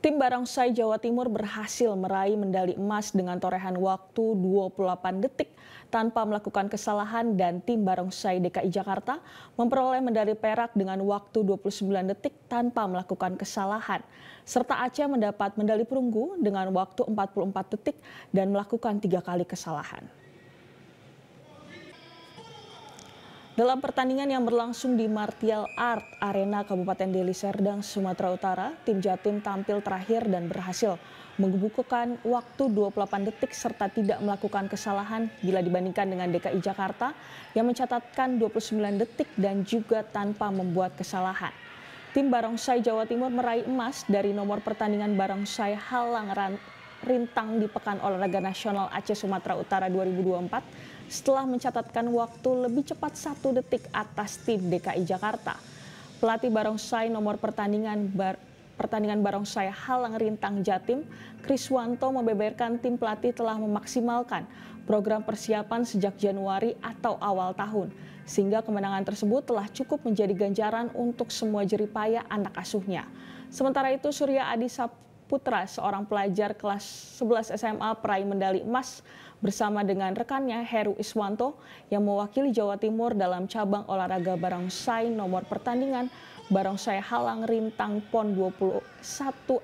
Tim Barongsai Jawa Timur berhasil meraih medali emas dengan torehan waktu 28 detik tanpa melakukan kesalahan dan tim Barongsai DKI Jakarta memperoleh medali perak dengan waktu 29 detik tanpa melakukan kesalahan. Serta Aceh mendapat medali perunggu dengan waktu 44 detik dan melakukan 3 kali kesalahan. Dalam pertandingan yang berlangsung di Martial Art Arena Kabupaten Deli Serdang, Sumatera Utara, tim Jatim tampil terakhir dan berhasil membukukan waktu 28 detik serta tidak melakukan kesalahan bila dibandingkan dengan DKI Jakarta yang mencatatkan 29 detik dan juga tanpa membuat kesalahan. Tim Barongsai Jawa Timur meraih emas dari nomor pertandingan Barongsai Halang Rintang di Pekan Olahraga Nasional Aceh Sumatera Utara 2024 setelah mencatatkan waktu lebih cepat 1 detik atas tim DKI Jakarta. Pelatih Barongsai nomor pertandingan Barongsai Halang Rintang Jatim, Kriswanto membeberkan tim pelatih telah memaksimalkan program persiapan sejak Januari atau awal tahun, sehingga kemenangan tersebut telah cukup menjadi ganjaran untuk semua jeripaya anak asuhnya. Sementara itu Surya Adi Putra, seorang pelajar kelas 11 SMA peraih medali emas bersama dengan rekannya Heru Iswanto yang mewakili Jawa Timur dalam cabang olahraga Barongsai nomor pertandingan Barongsai Halang Rintang PON 21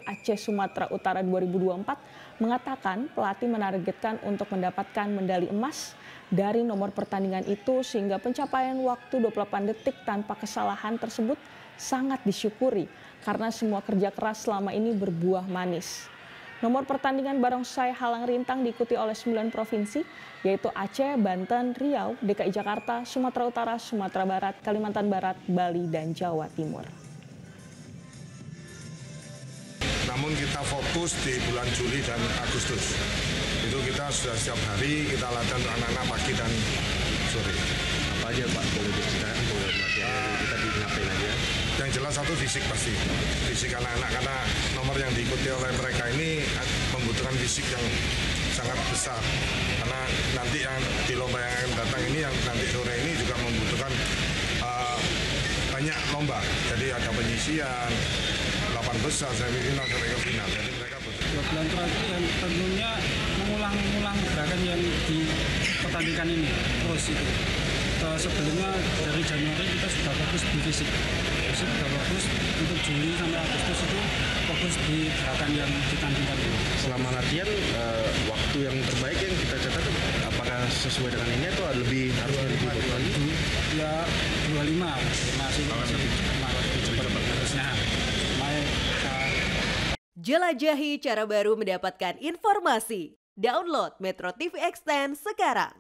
Aceh Sumatera Utara 2024 mengatakan pelatih menargetkan untuk mendapatkan medali emas dari nomor pertandingan itu sehingga pencapaian waktu 28 detik tanpa kesalahan tersebut sangat disyukuri karena semua kerja keras selama ini berbuah manis. Nomor pertandingan Barongsai Halang Rintang diikuti oleh 9 provinsi, yaitu Aceh, Banten, Riau, DKI Jakarta, Sumatera Utara, Sumatera Barat, Kalimantan Barat, Bali, dan Jawa Timur. Namun kita fokus di bulan Juli dan Agustus. Itu kita sudah setiap hari kita latihan untuk anak-anak pagi dan sore. Apa aja Pak boleh diceritakan boleh kita ngapain aja? Yang jelas satu fisik pasti, fisik anak-anak karena nomor yang diikuti oleh mereka ini membutuhkan fisik yang sangat besar. Karena nanti yang di lomba yang akan datang ini yang nanti sore ini juga membutuhkan banyak lomba. Jadi ada penyisian, 8 besar, semifinal sampai ke final. Jadi mereka butuh. 2 bulan terakhir yang tentunya mengulang gerakan yang dipertandingkan ini terus itu. Sebelumnya dari Januari kita sudah fokus di fisik sudah fokus untuk Juli sampai Agustus itu fokus di gerakan yang ditandingkan ini. Selama latihan waktu yang terbaik yang kita catat apakah sesuai dengan ini atau lebih harusnya lebih bagus lagi? Ya 25 masih cepat harusnya. Jelajahi cara baru mendapatkan informasi. Download Metro TV Extend sekarang.